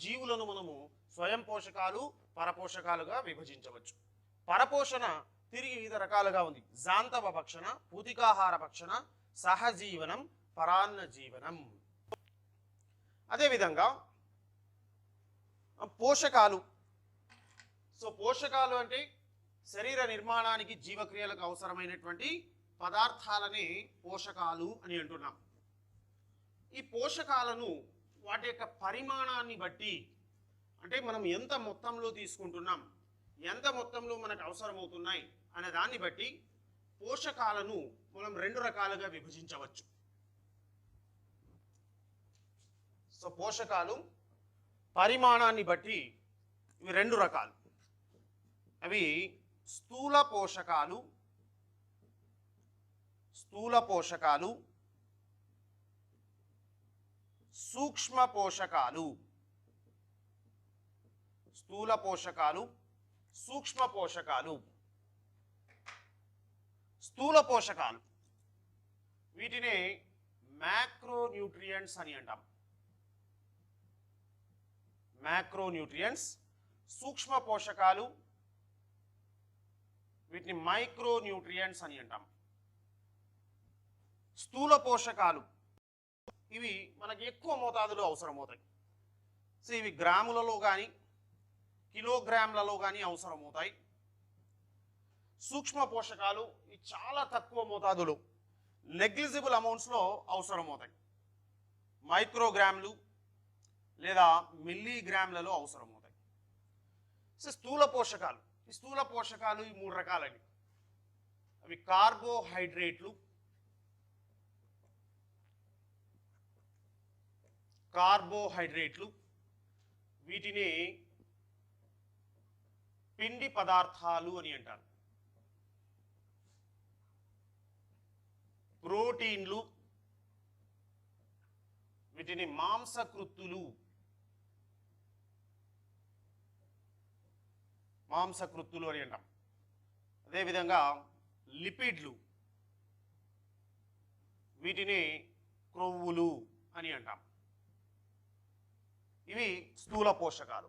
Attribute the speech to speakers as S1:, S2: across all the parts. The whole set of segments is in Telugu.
S1: జీవులను మనము స్వయం పోషకాలు పరపోషకాలుగా విభజించవచ్చు. పరపోషణ తిరిగి వివిధ రకాలుగా ఉంది. జాంతవ భక్షణ, పూతికాహార భక్షణ, సహజీవనం, పరాన్న జీవనం. అదేవిధంగా పోషకాలు. సో పోషకాలు అంటే శరీర నిర్మాణానికి జీవక్రియలకు అవసరమైనటువంటి పదార్థాలని పోషకాలు అని అంటున్నాం. ఈ పోషకాలను వాటి యొక్క పరిమాణాన్ని బట్టి, అంటే మనం ఎంత మొత్తంలో తీసుకుంటున్నాం, ఎంత మొత్తంలో మనకు అవసరమవుతున్నాయి అనే దాన్ని బట్టి పోషకాలను మనం రెండు రకాలుగా విభజించవచ్చు. సో పోషకాలు పరిమాణాన్ని బట్టి ఇవి రెండు రకాలు. అవి స్థూల పోషకాలు, సూక్ష్మ పోషకాలు. స్థూల పోషకాలు, సూక్ష్మ పోషకాలు. స్థూల పోషకాలు వీటినే మ్యాక్రోన్యూట్రియంట్స్ అని అంటాం. మ్యాక్రోన్యూట్రియంట్స్. సూక్ష్మ పోషకాలు వీటిని మైక్రోన్యూట్రియంట్స్ అని అంటాం. స్థూల పోషకాలు ఇవి మనకి ఎక్కువ మోతాదులో అవసరమవుతాయి. సో ఇవి గ్రాములలో కానీ కిలోగ్రాములలో కానీ అవసరమవుతాయి. సూక్ష్మ పోషకాలు ఇవి చాలా తక్కువ మోతాదులో, నెగ్లిజిబుల్ అమౌంట్స్లో అవసరమవుతాయి. మైక్రోగ్రాములు లేదా మిల్లీగ్రాములలో అవసరమవుతాయి. సో స్థూల పోషకాలు, ఈ స్థూల పోషకాలు ఈ మూడు రకాలండి. అవి కార్బోహైడ్రేట్లు, వీటిని పిండి పదార్థాలు అని అంటారు. ప్రోటీన్లు, వీటిని మాంసకృత్తులు అని అంటాం. అదేవిధంగా లిపిడ్లు, వీటిని క్రొవ్వులు అని అంటాం. ఇవి స్థూల పోషకాలు.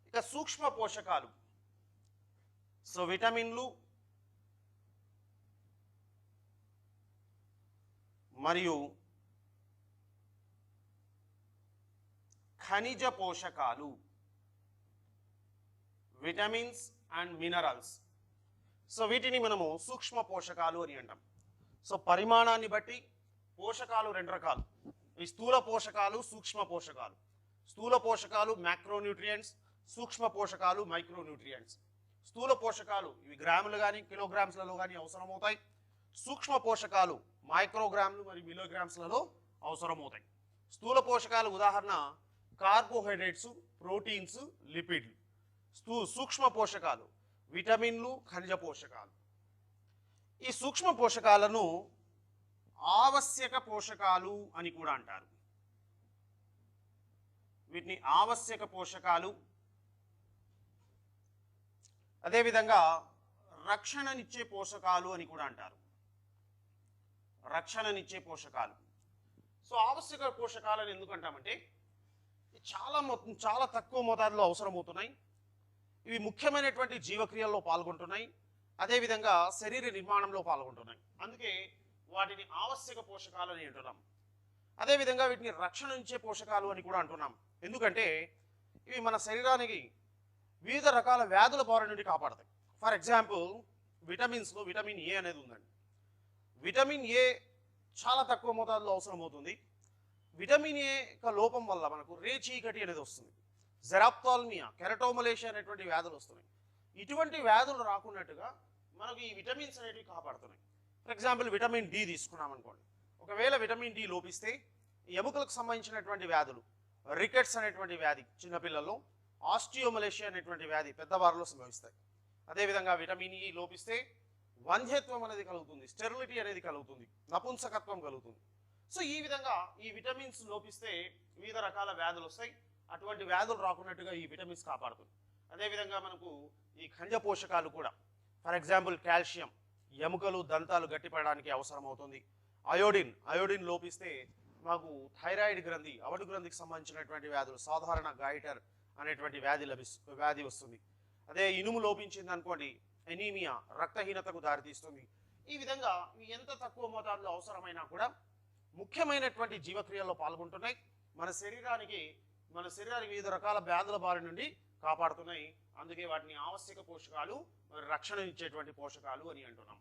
S1: ఇక సూక్ష్మ పోషకాలు, సో విటమిన్లు మరియు ఖనిజ పోషకాలు, విటమిన్స్ అండ్ మినరల్స్. సో వీటిని మనము సూక్ష్మ పోషకాలు అని అంటాం. సో పరిమాణాన్ని బట్టి పోషకాలు రెండు రకాలు. ఈ స్థూల పోషకాలు, సూక్ష్మ పోషకాలు. స్థూల పోషకాలు మ్యాక్రోన్యూట్రియంట్స్, సూక్ష్మ పోషకాలు మైక్రోన్యూట్రియంట్స్. స్థూల పోషకాలు ఇవి గ్రాములు కానీ కిలోగ్రామ్స్లలో కానీ అవసరమవుతాయి. సూక్ష్మ పోషకాలు మైక్రోగ్రాములు మరియు మిలోగ్రామ్స్లలో అవసరమవుతాయి. స్థూల పోషకాలు ఉదాహరణ కార్బోహైడ్రేట్స్, ప్రోటీన్స్, లిపిడ్లు. సూక్ష్మ పోషకాలు విటమిన్లు, ఖనిజ పోషకాలు. ఈ సూక్ష్మ పోషకాలను ఆవశ్యక పోషకాలు అని కూడా అంటారు. వీటిని ఆవశ్యక పోషకాలు, అదేవిధంగా రక్షణనిచ్చే పోషకాలు అని కూడా అంటారు. రక్షణనిచ్చే పోషకాలు. సో ఆవశ్యక పోషకాలను ఎందుకు అంటామంటే చాలా తక్కువ మోతాదులో అవసరమవుతున్నాయి. ఇవి ముఖ్యమైనటువంటి జీవక్రియల్లో పాల్గొంటున్నాయి, అదేవిధంగా శరీర నిర్మాణంలో పాల్గొంటున్నాయి. అందుకే వాటిని ఆవశ్యక పోషకాలు అని అంటున్నాం. అదేవిధంగా వీటిని రక్షణనిచ్చే పోషకాలు అని కూడా అంటున్నాం. ఎందుకంటే ఇవి మన శరీరానికి వివిధ రకాల వ్యాధుల బారి నుండి కాపాడతాయి. ఫర్ ఎగ్జాంపుల్ విటమిన్స్లో విటమిన్ ఏ అనేది ఉందండి. విటమిన్ ఏ చాలా తక్కువ మోతాదులో అవసరం అవుతుంది. విటమిన్ ఏ యొక్క లోపం వల్ల మనకు రేచీకటి అనేది వస్తుంది, జెరాప్థాల్మియా, కెరటోమలేషియా అనేటువంటి వ్యాధులు వస్తున్నాయి. ఇటువంటి వ్యాధులు రాకున్నట్టుగా మనకు ఈ విటమిన్స్ అనేటివి కాపాడుతున్నాయి. ఫర్ ఎగ్జాంపుల్ విటమిన్ డి తీసుకున్నాం అనుకోండి. ఒకవేళ విటమిన్ డి లోపిస్తే ఎముకలకు సంబంధించినటువంటి వ్యాధులు, రికెట్స్ అనేటువంటి వ్యాధి చిన్నపిల్లల్లో, ఆస్టియోమలేషియా అనేటువంటి వ్యాధి పెద్దవారిలో సంభవిస్తాయి. అదేవిధంగా విటమిన్ ఈ లోపిస్తే వంధ్యత్వం అనేది కలుగుతుంది, స్టెరిలిటీ అనేది కలుగుతుంది, నపుంసకత్వం కలుగుతుంది. సో ఈ విధంగా ఈ విటమిన్స్ లోపిస్తే వివిధ రకాల వ్యాధులు వస్తాయి. అటువంటి వ్యాధులు రాకున్నట్టుగా ఈ విటమిన్స్ కాపాడుతుంది. అదేవిధంగా మనకు ఈ ఖనిజ పోషకాలు కూడా, ఫర్ ఎగ్జాంపుల్ కాల్షియం ఎముకలు దంతాలు గట్టిపడడానికి అవసరం అవుతుంది. అయోడిన్ లోపిస్తే మాకు థైరాయిడ్ గ్రంథి, అవడు గ్రంథికి సంబంధించినటువంటి వ్యాధులు, సాధారణ గైటర్ అనేటువంటి వ్యాధి వస్తుంది. అదే ఇనుము లోపించింది అనుకోండి, ఎనీమియా, రక్తహీనతకు దారితీస్తుంది. ఈ విధంగా ఎంత తక్కువ మోతాదులో అవసరమైనా కూడా ముఖ్యమైనటువంటి జీవక్రియల్లో పాల్గొంటున్నాయి. మన శరీరానికి వివిధ రకాల వ్యాధుల బారి నుండి కాపాడుతున్నాయి. అందుకే వాటిని ఆవశ్యక పోషకాలు, రక్షణ ఇచ్చేటువంటి పోషకాలు అని అంటున్నాం.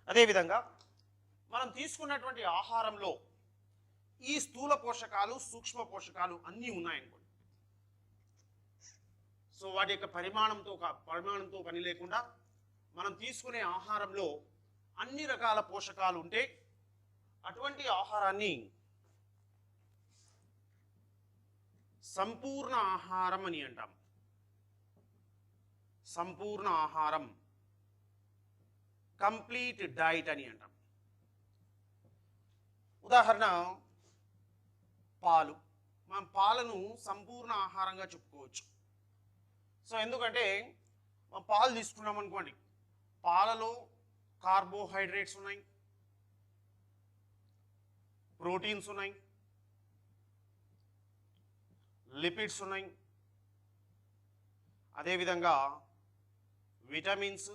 S1: అదేవిధంగా మనం తీసుకున్నటువంటి ఆహారంలో ఈ స్థూల పోషకాలు, సూక్ష్మ పోషకాలు అన్నీ ఉన్నాయనుకోండి. సో వాటి యొక్క పరిమాణంతో పని లేకుండా మనం తీసుకునే ఆహారంలో అన్ని రకాల పోషకాలు ఉంటే అటువంటి ఆహారాన్ని సంపూర్ణ ఆహారం అని అంటాం. సంపూర్ణ ఆహారం, కంప్లీట్ డైట్ అని అంటాం. ఉదాహరణ పాలు. మనం పాలను సంపూర్ణ ఆహారంగా చెప్పుకోవచ్చు. సో ఎందుకంటే మనం పాలు తీసుకున్నాం అనుకోండి, పాలలో కార్బోహైడ్రేట్స్ ఉన్నాయి, ప్రోటీన్స్ ఉన్నాయి, లిపిడ్స్ ఉన్నాయి, అదేవిధంగా విటమిన్స్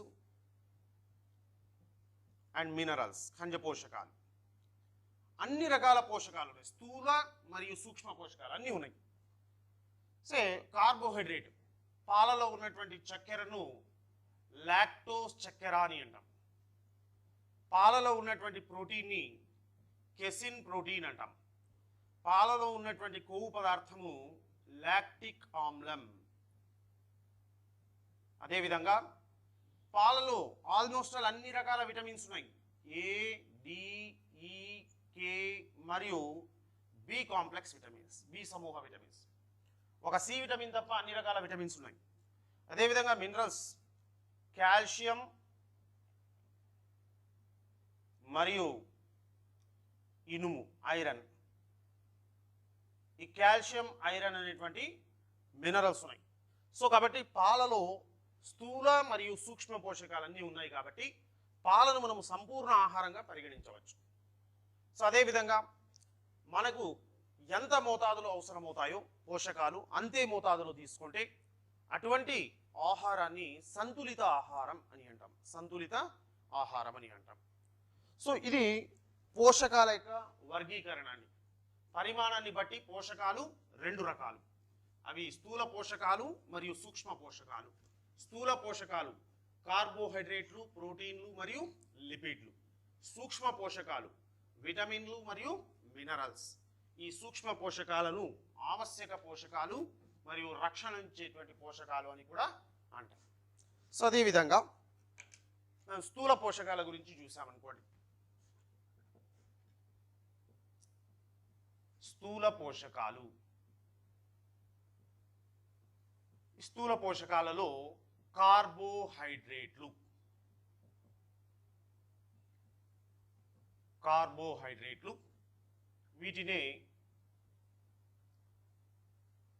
S1: అండ్ మినరల్స్, ఖనిజ పోషకాలు, అన్ని రకాల పోషకాలు ఉన్నాయి. స్థూల మరియు సూక్ష్మ పోషకాలు అన్నీ ఉన్నాయి. సే కార్బోహైడ్రేట్, పాలలో ఉన్నటువంటి చక్కెరను లాక్టోస్ చక్కెర అని అంటాం. పాలలో ఉన్నటువంటి ప్రోటీన్ని కెసిన్ ప్రోటీన్ అంటాం. పాలలో ఉన్నటువంటి కొవ్వు పదార్థము లాక్టిక్ ఆమ్లం. అదేవిధంగా పాలలో ఆల్మోస్ట్ అన్ని రకాల విటమిన్స్ ఉన్నాయి. ఏ, డి, ఈ, కే మరియు బి కాంప్లెక్స్ విటమిన్స్, బి సమూహ విటమిన్స్. ఒక సి విటమిన్ తప్ప అన్ని రకాల విటమిన్స్ ఉన్నాయి. అదేవిధంగా మినరల్స్, కాల్షియం మరియు ఇనుము, ఐరన్. ఈ కాల్షియం, ఐరన్ అనేటువంటి మినరల్స్ ఉన్నాయి. సో కాబట్టి పాలలో స్థూల మరియు సూక్ష్మ పోషకాలన్నీ ఉన్నాయి కాబట్టి పాలను మనం సంపూర్ణ ఆహారంగా పరిగణించవచ్చు. సో అదేవిధంగా మనకు ఎంత మోతాదులో అవసరమవుతాయో పోషకాలు అంతే మోతాదులో తీసుకుంటే అటువంటి ఆహారాన్ని సంతులిత ఆహారం అని అంటాం. సంతులిత ఆహారం అని అంటాం. సో ఇది పోషకాల యొక్క వర్గీకరణాన్ని, పరిమాణాన్ని బట్టి పోషకాలు రెండు రకాలు. అవి స్థూల పోషకాలు మరియు సూక్ష్మ పోషకాలు. స్థూల పోషకాలు కార్బోహైడ్రేట్లు, ప్రోటీన్లు మరియు లిపిడ్లు. సూక్ష్మ పోషకాలు విటమిన్లు మరియు మినరల్స్. ఈ సూక్ష్మ పోషకాలను ఆవశ్యక పోషకాలు మరియు రక్షణ ఇచ్చేటువంటి పోషకాలు అని కూడా అంటారు. సో అదేవిధంగా స్థూల పోషకాల గురించి చూసామనుకోండి. స్థూల పోషకాలు, స్థూల పోషకాలలో కార్బోహైడ్రేట్లు, వీటినే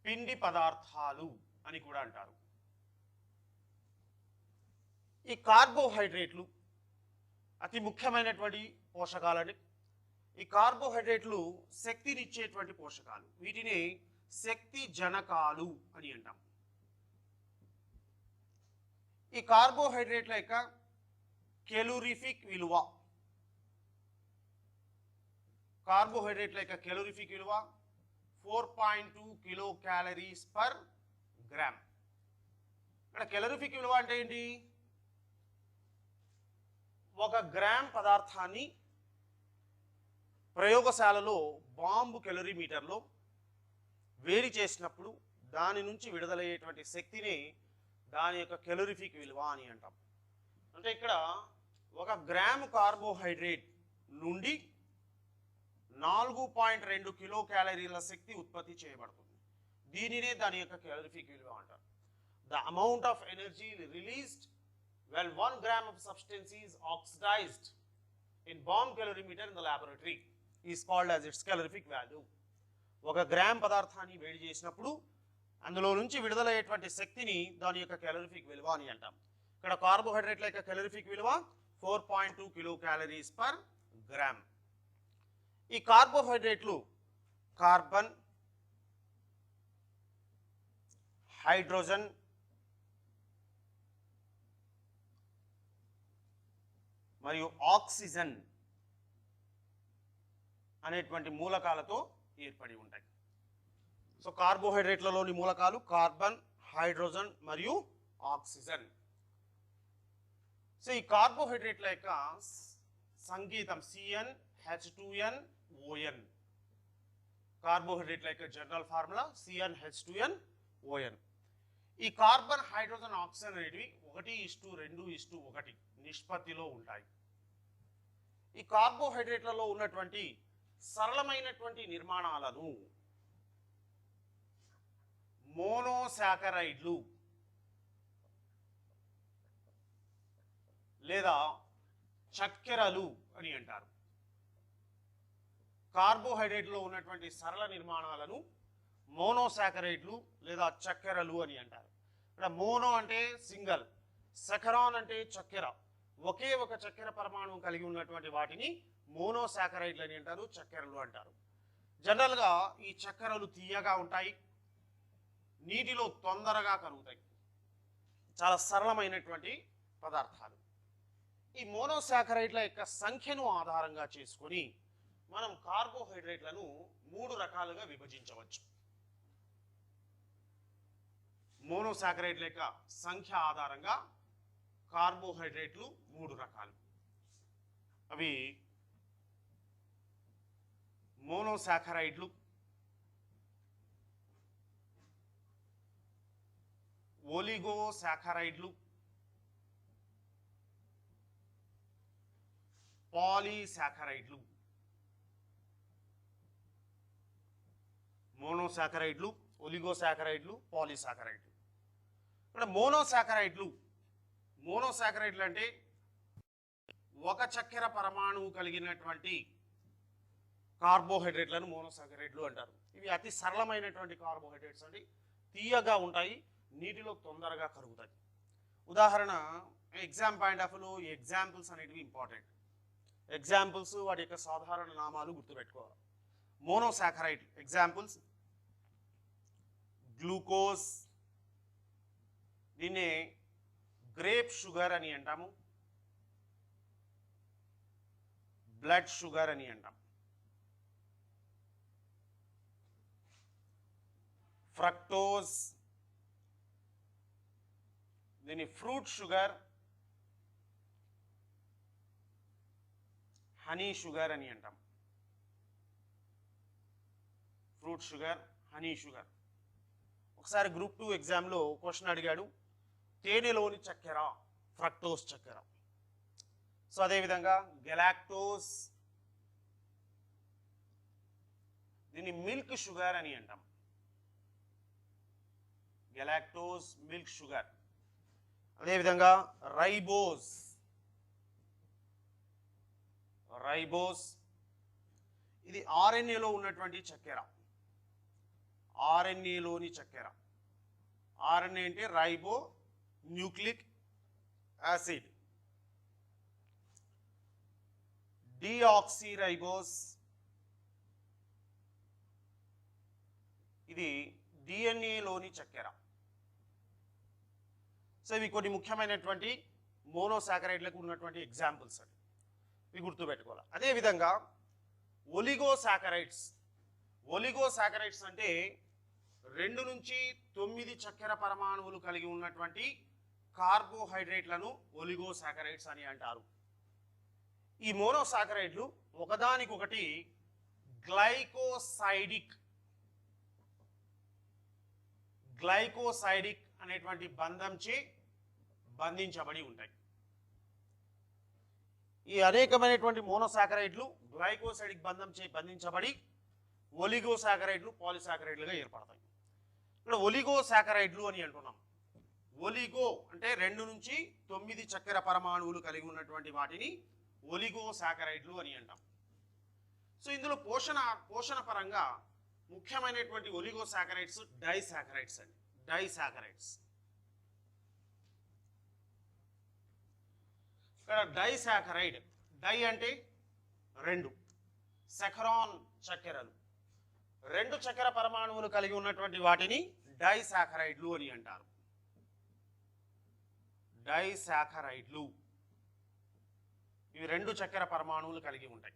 S1: పిండి పదార్థాలు అని కూడా అంటారు. ఈ కార్బోహైడ్రేట్లు అతి ముఖ్యమైనటువంటి పోషకాలని. ఈ కార్బోహైడ్రేట్లు శక్తినిచ్చేటువంటి పోషకాలు. వీటిని శక్తి జనకాలు అని అంటాం. ఈ కార్బోహైడ్రేట్ల యొక్క కెలోరిఫిక్ విలువ, కార్బోహైడ్రేట్ల యొక్క కెలోరిఫిక్ విలువ 4.2 కిలో క్యాలరీస్ పర్ గ్రామ్. ఇక్కడ కెలోరిఫిక్ విలువ అంటే ఏంటి? ఒక గ్రామ్ పదార్థాన్ని ప్రయోగశాలలో బాంబు కెలోరీమీటర్లో వేడి చేసినప్పుడు దాని నుంచి విడుదలయ్యేటువంటి శక్తిని దాని యొక్క కెలోరిఫిక్ విలువ అని అంటాం. అంటే ఇక్కడ ఒక గ్రాము కార్బోహైడ్రేట్ నుండి 4.2 కిలో క్యాలరీల శక్తి ఉత్పత్తి చేయబడుతుంది. దీనినే దాని యొక్క కెలోరిఫిక్ విలువ అంటారు. The amount of energy released when 1 gram of substance is oxidized in bomb calorimeter in the laboratory is called as its calorific value. ఒక గ్రామ్ పదార్థాన్ని వేడి చేసినప్పుడు అందులో నుంచి విడుదలయ్యేటువంటి శక్తిని దాని యొక్క క్యాలరిఫిక్ విలువ అని అంటాం. ఇక్కడ కార్బోహైడ్రేట్ల యొక్క క్యాలరిఫిక్ విలువ 4.2 కిలో క్యాలరీస్ పర్ గ్రామ్. ఈ కార్బోహైడ్రేట్లు కార్బన్, హైడ్రోజన్, మరియు ఆక్సిజన్ అనేటువంటి మూలకాలతో ఏర్పడి ఉంటాయి. సో కార్బోహైడ్రేట్లలోని మూలకాలు కార్బన్, హైడ్రోజన్ మరియు ఆక్సిజన్. సో ఈ కార్బోహైడ్రేట్ల యొక్క సంకేతం CnH2nOn. కార్బోహైడ్రేట్ల యొక్క జనరల్ ఫార్ములా CnH2nOn. ఈ కార్బన్, హైడ్రోజన్, ఆక్సిజన్ అనేవి 1:2:1 నిష్పత్తిలో ఉంటాయి. ఈ కార్బోహైడ్రేట్లలో ఉన్నటువంటి సరళమైనటువంటి నిర్మాణాలను మోనోసాకరైడ్లు లేదా చక్కెరలు అని అంటారు. కార్బోహైడ్రేట్లో ఉన్నటువంటి సరళ నిర్మాణాలను మోనోసాకరైడ్లు లేదా చక్కెరలు అని అంటారు. ఇక్కడ మోనో అంటే సింగల్, సకరాన్ అంటే చక్కెర, ఒకే ఒక చక్కెర పరమాణువు కలిగి ఉన్నటువంటి వాటిని మోనోసాకరైడ్లు అని అంటారు, చక్కెరలు అంటారు. జనరల్గా ఈ చక్కెరలు తీయగా ఉంటాయి, నీటిలో తొందరగా కరుగుతాయి, చాలా సరళమైనటువంటి పదార్థాలు. ఈ మోనోసాకరైడ్ల యొక్క సంఖ్యను ఆధారంగా చేసుకొని మనం కార్బోహైడ్రేట్లను 3 రకాలుగా విభజించవచ్చు. మోనోసాకరైడ్ల యొక్క సంఖ్య ఆధారంగా కార్బోహైడ్రేట్లు 3 రకాలు. అవి మోనోసాకరైడ్లు, ఒలిగోసాకరైడ్లు, పాలీసాకరైడ్లు. మోనోసాకరైడ్లు, ఒలిగోసాకరైడ్లు, పాలీసాకరైడ్లు. ఇక్కడ మోనోసాకరైడ్లు అంటే ఒక చక్కెర పరమాణువు కలిగినటువంటి కార్బోహైడ్రేట్లను మోనోసాకరైడ్లు అంటారు. ఇవి అతి సరళమైనటువంటి కార్బోహైడ్రేట్స్ అండి, తీయగా ఉంటాయి, నీటిలో తొందరగా కరుగుతాయి. ఉదాహరణ exam point of view examples అనేటివి ఇంపార్టెంట్. ఎగ్జాంపుల్స్ వాటి యొక్క సాధారణ నామాలు గుర్తుపెట్టుకోవాలి. మోనోసాకరైడ్ ఎగ్జాంపుల్స్ గ్లూకోజ్, దీన్నే గ్రేప్ షుగర్ అని అంటాము, బ్లడ్ షుగర్ అని అంటాం. ఫ్రక్టోజ్, దీన్ని ఫ్రూట్ షుగర్, హనీ షుగర్ అని అంటాం. Fruit sugar, honey sugar. ఒకసారి గ్రూప్ 2 ఎగ్జామ్లో క్వశ్చన్ అడిగాడు, తేనెలోని చక్కెర ఫ్రక్టోజ్ చక్కెర. సో అదేవిధంగా గెలాక్టోజ్, దీన్ని మిల్క్ షుగర్ అని అంటాం. Galactose, milk sugar. అదేవిధంగా రైబోజ్, ఇది ఆర్ఎన్ఏలో ఉన్నటువంటి చక్కెర, ఆర్ఎన్ఏలోని చక్కెర. ఆర్ఎన్ఏ అంటే రైబో న్యూక్లిక్ యాసిడ్. డిఆక్సిరైబోస్, ఇది డిఎన్ఏలోని చక్కెర. సో ఇవి కొన్ని ముఖ్యమైనటువంటి మోనోసాకరైడ్లకు ఉన్నటువంటి ఎగ్జాంపుల్స్ అండి, ఇవి గుర్తుపెట్టుకోవాలి. అదేవిధంగా ఒలిగోసాకరైడ్స్ అంటే 2 నుంచి 9 చక్కెర పరమాణువులు కలిగి ఉన్నటువంటి కార్బోహైడ్రేట్లను ఒలిగోసాకరైడ్స్ అని అంటారు. ఈ మోనోసాకరైడ్లు ఒకదానికొకటి గ్లైకోసైడిక్ అనేటువంటి బంధంచే బంధించబడి ఉంటాయి. ఈ అనేకమైనటువంటి మోనోసాకరైడ్లు గ్లైకోసైడిక్ బంధంచే బంధించబడి ఒలిగోసాకరైడ్లు, పాలిసాకరైడ్లుగా ఏర్పడతాయి. ఇక్కడ ఒలిగోసాకరైడ్లు అని అంటున్నాం. ఒలిగో అంటే 2 నుంచి 9 చక్కెర పరమాణువులు కలిగి ఉన్నటువంటి వాటిని ఒలిగోసాకరైడ్లు అని అంటాం. సో ఇందులో పోషణ పరంగా ముఖ్యమైనటువంటి ఒలిగోసాకరైడ్స్ డైసాకరైడ్స్ అండి. ఇక్కడ డైసాకరైడ్, డై అంటే 2, సెకరాన్ చక్కెరలు. రెండు చక్కెర పరమాణువులు కలిగి ఉన్నటువంటి వాటిని డైసాకరైడ్లు అని అంటారు. డైసాకరైడ్లు ఇవి రెండు చక్కెర పరమాణువులు కలిగి ఉంటాయి.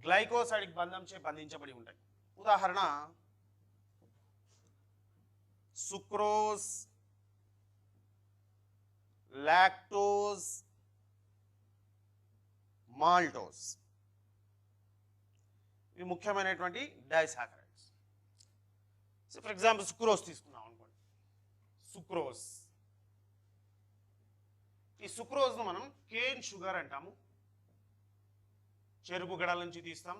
S1: గ్లైకోసైడిక్ బంధంచే బంధించబడి ఉంటాయి. ఉదాహరణ సుక్రోజ్, లాక్టోజ్, మాల్టోజ్ ఇవి ముఖ్యమైనటువంటి disaccharides. So for example sucrose తీసుకున్నాం అనుకోండి. సుక్రోజ్, ఈ సుక్రోజ్ను మనం కేన్ షుగర్ అంటాము. చెరుకు గడల నుంచి తీస్తాం.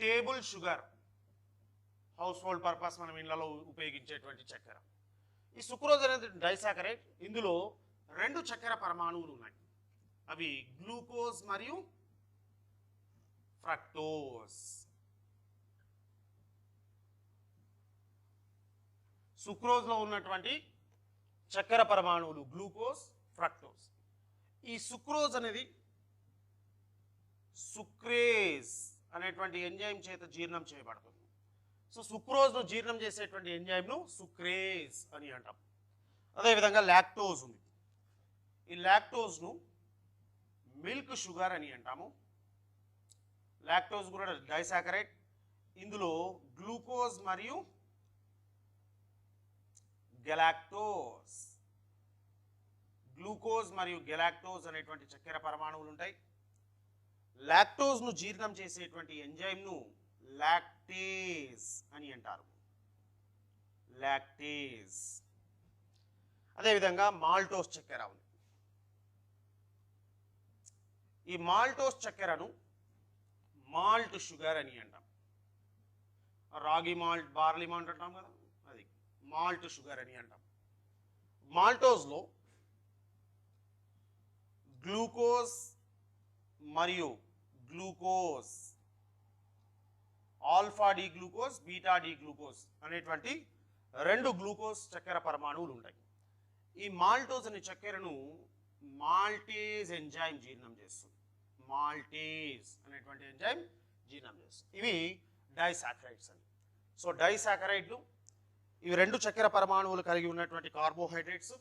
S1: Table sugar house hold purpose మనం ఇళ్లలో ఉపయోగించేటువంటి చక్కెర. ఈ సుక్రోజ్ అనేది డైసాకరైడ్. ఇందులో రెండు చక్కెర పరమాణువులు ఉన్నాయి. అవి గ్లూకోజ్ మరియు ఫ్రక్టోజ్. సుక్రోజ్లో ఉన్నటువంటి చక్కెర పరమాణువులు గ్లూకోజ్, ఫ్రక్టోజ్. ఈ సుక్రోజ్ అనేది సుక్రేజ్ అనేటువంటి ఎంజైమ్ చేత జీర్ణం చేయబడుతుంది. సో సుక్రోజ్ను జీర్ణం చేసేటువంటి ఎంజైమ్ను సుక్రేజ్ అని అంటాం. అదేవిధంగా లాక్టోజ్ ఉంది. ఈ లాక్టోజ్ను మిల్క్ షుగర్ అని అంటాము. లాక్టోజ్ కూడా డైసాకరైడ్. ఇందులో గ్లూకోజ్ మరియు గెలాక్టోజ్, గ్లూకోజ్ మరియు గెలాక్టోజ్ అనేటువంటి చక్కెర పరమాణువులు ఉంటాయి. లాక్టోజ్ను జీర్ణం చేసేటువంటి ఎంజైమ్ను లాక్టేజ్ అని అంటారు. లాక్టేజ్. అదేవిధంగా మాల్టోస్ చక్కెర ఉంది. ఈ మాల్టోస్ చక్కెరను మాల్ట్ షుగర్ అని అంటాం. రాగి మాల్ట్, బార్లీ మాల్ట్ అంటాం కదా, అది మాల్ట్ షుగర్ అని అంటాం. మాల్టోస్లో గ్లూకోజ్ మరియు glucose, alpha D glucose, beta D glucose అనేటువంటి రెండు గ్లూకోజ్ చక్కెర పరమాణువులు ఉంటాయి. ఈ మాల్టోజ్ అనే చక్కెరను మాల్టేజ్ ఎంజైమ్ జీర్ణం చేస్తుంది. మాల్టేజ్ అనేటువంటి ఎంజైమ్ జీర్ణం చేస్తుంది. ఇవి డైసాకరైడ్స్ అని. సో డైసాకరైడ్లు ఇవి రెండు చక్కెర పరమాణువులు కలిగి ఉన్నటువంటి కార్బోహైడ్రేట్స్.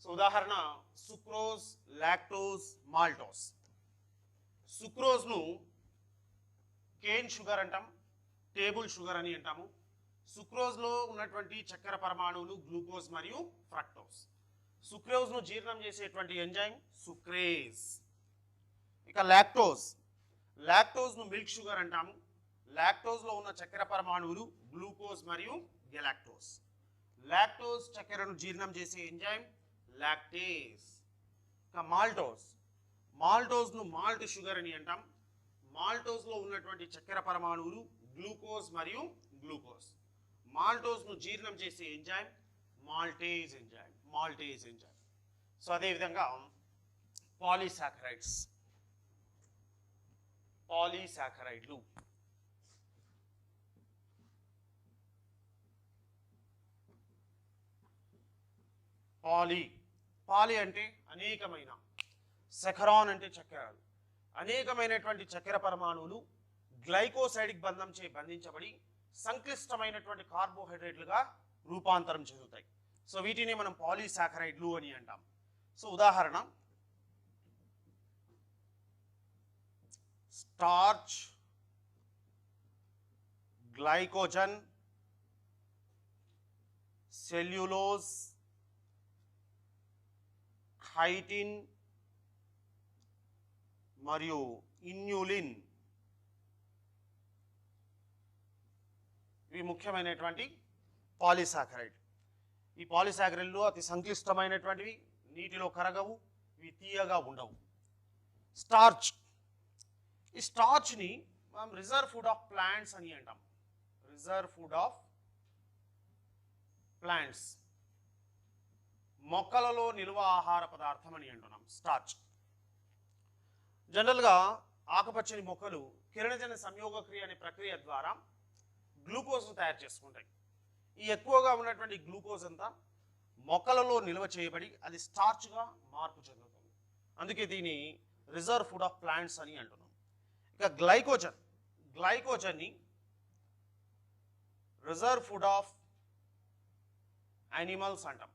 S1: సో ఉదాహరణ సుక్రోజ్, లాక్టోజ్, మాల్టోస్. సుక్రోజ్ను కేన్ షుగర్ అంటాం, టేబుల్ షుగర్ అని అంటాము. సుక్రోజ్లో ఉన్నటువంటి చక్కెర పరమాణువులు గ్లూకోజ్ మరియు ఫ్రక్టోజ్. సుక్రోజ్ను జీర్ణం చేసేటువంటి ఎంజైమ్ సుక్రేజ్. ఇక లాక్టోజ్, లాక్టోజ్ను మిల్క్ షుగర్ అంటాము. లాక్టోజ్లో ఉన్న చక్కెర పరమాణువులు గ్లూకోజ్ మరియు గెలాక్టోజ్. లాక్టోజ్ చక్కెరను జీర్ణం చేసే ఎంజైమ్ లాక్టేజ్. ఇక మాల్టోజ్, మాల్టోజ్ను మాల్ట్ షుగర్ అని అంటాం. మాల్టోజ్లో ఉన్నటువంటి చక్కెర పరమాణువులు గ్లూకోజ్ మరియు గ్లూకోజ్. మాల్టోజ్ను జీర్ణం చేసే enzyme maltase enzyme, maltase enzyme. So అదేవిధంగా పాలీసాకరైడ్స్, పాలీసాకరైడ్లు. పాలి అంటే అనేకమైన, సెకరాన్ అంటే చక్కెరలు. అనేకమైనటువంటి చక్కెర పరమాణువులు గ్లైకోసైడిక్ బంధంచే బంధించబడి సంక్లిష్టమైనటువంటి కార్బోహైడ్రేట్లుగా రూపాంతరం చెందుతాయి. సో వీటిని మనం పాలీసాకరైడ్లు అని అంటాం. సో ఉదాహరణ స్టార్చ్, గ్లైకోజన్, సెల్యులోజ్, ఖైటిన్ మరియు ఇన్యులిన్ ఇవి ముఖ్యమైనటువంటి పాలీసాకరైడ్. ఈ పాలీసాకరైడ్లు అతి సంక్లిష్టమైనటువంటివి, నీటిలో కరగవు, ఇవి తీయగా ఉండవు. స్టార్చ్, ఈ స్టార్చ్ని మనం రిజర్వ్ ఫుడ్ ఆఫ్ ప్లాంట్స్ అని అంటాం. రిజర్వ్ ఫుడ్ ఆఫ్ ప్లాంట్స్, మొక్కలలో నిల్వ ఆహార పదార్థం అని అంటున్నాం స్టార్చ్. జనరల్గా ఆకుపచ్చని మొక్కలు కిరణజన్య సంయోగక్రియ అనే ప్రక్రియ ద్వారా గ్లూకోజ్ను తయారు చేసుకుంటాయి. ఈ ఎక్కువగా ఉన్నటువంటి గ్లూకోజ్ అంతా మొక్కలలో నిల్వ చేయబడి అది స్టార్చ్గా మార్పు చెందుతుంది. అందుకే దీన్ని రిజర్వ్ ఫుడ్ ఆఫ్ ప్లాంట్స్ అని అంటున్నాం. ఇక గ్లైకోజన్ని రిజర్వ్ ఫుడ్ ఆఫ్ యానిమల్స్ అంటాం,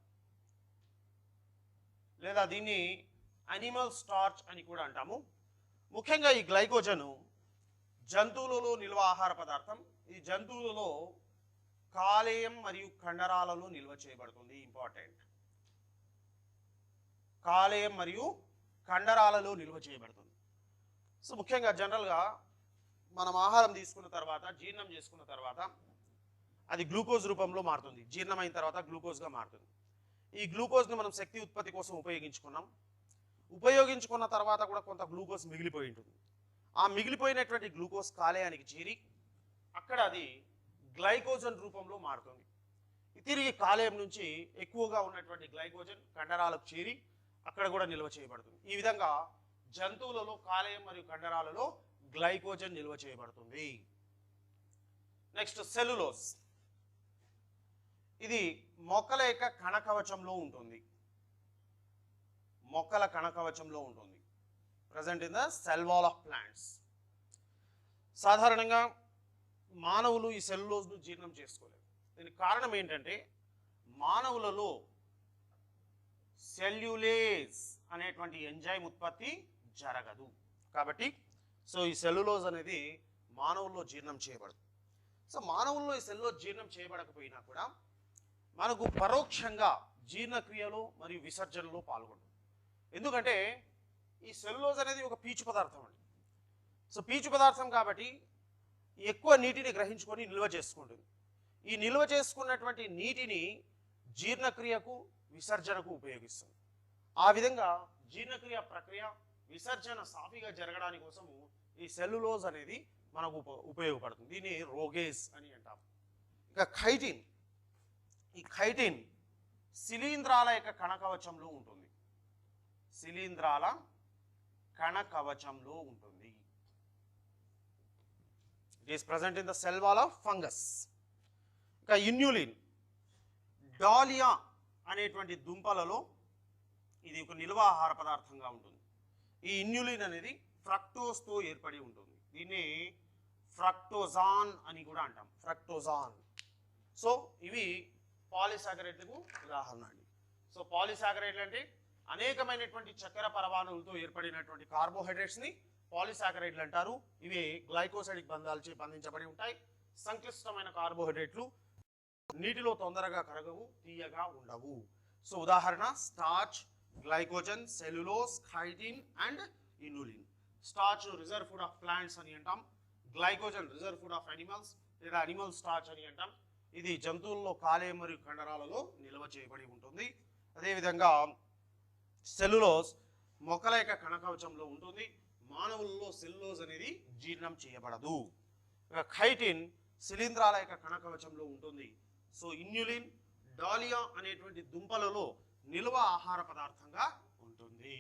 S1: లేదా దీన్ని యానిమల్ స్టార్చ్ అని కూడా అంటాము. ముఖ్యంగా ఈ గ్లైకోజన్ జంతువులలో నిల్వ ఆహార పదార్థం. ఈ జంతువులలో కాలేయం మరియు కండరాలలో నిల్వ చేయబడుతుంది. ఇంపార్టెంట్, కాలేయం మరియు కండరాలలో నిల్వ చేయబడుతుంది. సో ముఖ్యంగా జనరల్గా మనం ఆహారం తీసుకున్న తర్వాత, జీర్ణం చేసుకున్న తర్వాత అది గ్లూకోజ్ రూపంలో మారుతుంది. జీర్ణమైన తర్వాత గ్లూకోజ్గా మారుతుంది. ఈ గ్లూకోజ్ని మనం శక్తి ఉత్పత్తి కోసం ఉపయోగించుకున్న తర్వాత కూడా కొంత గ్లూకోజ్ మిగిలిపోయి ఉంటుంది. ఆ మిగిలిపోయినటువంటి గ్లూకోజ్ కాలేయానికి చేరి అక్కడ అది గ్లైకోజన్ రూపంలో మారుతుంది. తిరిగి కాలేయం నుంచి ఎక్కువగా ఉన్నటువంటి గ్లైకోజన్ కండరాలకు చేరి అక్కడ కూడా నిల్వ చేయబడుతుంది. ఈ విధంగా జంతువులలో కాలేయం మరియు కండరాలలో గ్లైకోజన్ నిల్వ చేయబడుతుంది. Next cellulose. ఇది మొక్కల యొక్క కణకవచంలో ఉంటుంది. మొక్కల కణకవచంలో ఉంటుంది. Present in the cell wall of plants. సాధారణంగా మానవులు ఈ సెల్యులోజ్ను జీర్ణం చేసుకోలేరు. దీనికి కారణం ఏంటంటే మానవులలో సెల్యులేజ్ అనేటువంటి ఎంజైమ్ ఉత్పత్తి జరగదు. కాబట్టి ఈ సెల్యులోజ్ అనేది మానవుల్లో జీర్ణం చేయబడదు. సో మానవుల్లో ఈ సెల్యులోజ్ జీర్ణం చేయబడకపోయినా కూడా మనకు పరోక్షంగా జీర్ణక్రియలో మరియు విసర్జనలో పాల్గొంటుంది. ఎందుకంటే ఈ సెల్యులోజ్ అనేది ఒక పీచు పదార్థం అండి. సో పీచు పదార్థం కాబట్టి ఎక్కువ నీటిని గ్రహించుకొని నిల్వ చేసుకుంటుంది. ఈ నిల్వ చేసుకున్నటువంటి నీటిని జీర్ణక్రియకు విసర్జనకు ఉపయోగిస్తుంది. ఆ విధంగా జీర్ణక్రియ ప్రక్రియ విసర్జన సాఫీగా జరగడానికి కోసము ఈ సెల్యులోజ్ అనేది మనకు ఉపయోగపడుతుంది. దీన్ని రోగేజ్ అని అంటాం. ఇక ఖైటిన్. ఈ ఖైటిన్ శిలీంధ్రాల యొక్క కణకవచంలో ఉంటుంది. శిలీంధ్రాల కణకవచంలో ఉంటుంది. It is present in the cell wall of fungus. ఇక ఇన్యులిన్. డాలియా అనేటువంటి దుంపలలో ఇది ఒక నిల్వ ఆహార పదార్థంగా ఉంటుంది. ఈ ఇన్యులిన్ అనేది ఫ్రక్టోజ్తో ఏర్పడి ఉంటుంది. దీన్ని ఫ్రక్టోజాన్ అని కూడా అంటాం. ఫ్రక్టోజాన్. సో ఇవి పాలిసాకరైడ్లకు ఉదాహరణ అండి. సో పాలిసాకరైడ్లు అంటే అనేకమైనటువంటి చక్కెర పరమాణువులతో ఏర్పడినటువంటి కార్బోహైడ్రేట్స్ని పాలిసాకరైడ్లు అంటారు. ఇవి గ్లైకోసైడిక్ బంధాలచే బంధించబడి ఉంటాయి. సంక్లిష్టమైన కార్బోహైడ్రేట్లు నీటిలో తొందరగా కరగవు, తీయగా ఉండవు. సో ఉదాహరణ starch, glycogen, cellulose, ఖైటిన్ and inulin. Starch reserve food of plants అని అంటాం. Glycogen reserve food of animals లేదా అనిమల్ స్టార్చ్ అని అంటాం. ఇది జంతువుల్లో కాలేయం మరియు కండరాలలో నిల్వ చేయబడి ఉంటుంది. అదేవిధంగా సెల్యులోజ్ మొక్కల యొక్క కణకవచంలో ఉంటుంది. మానవులలో సెల్యులోజ్ అనేది జీర్ణం చేయబడదు. ఖైటిన్ శిలీంధ్రాల యొక్క కణకవచంలో ఉంటుంది. సో ఇన్యులిన్ డాలియా అనేటువంటి దుంపలలో నిల్వ ఆహార పదార్థంగా ఉంటుంది.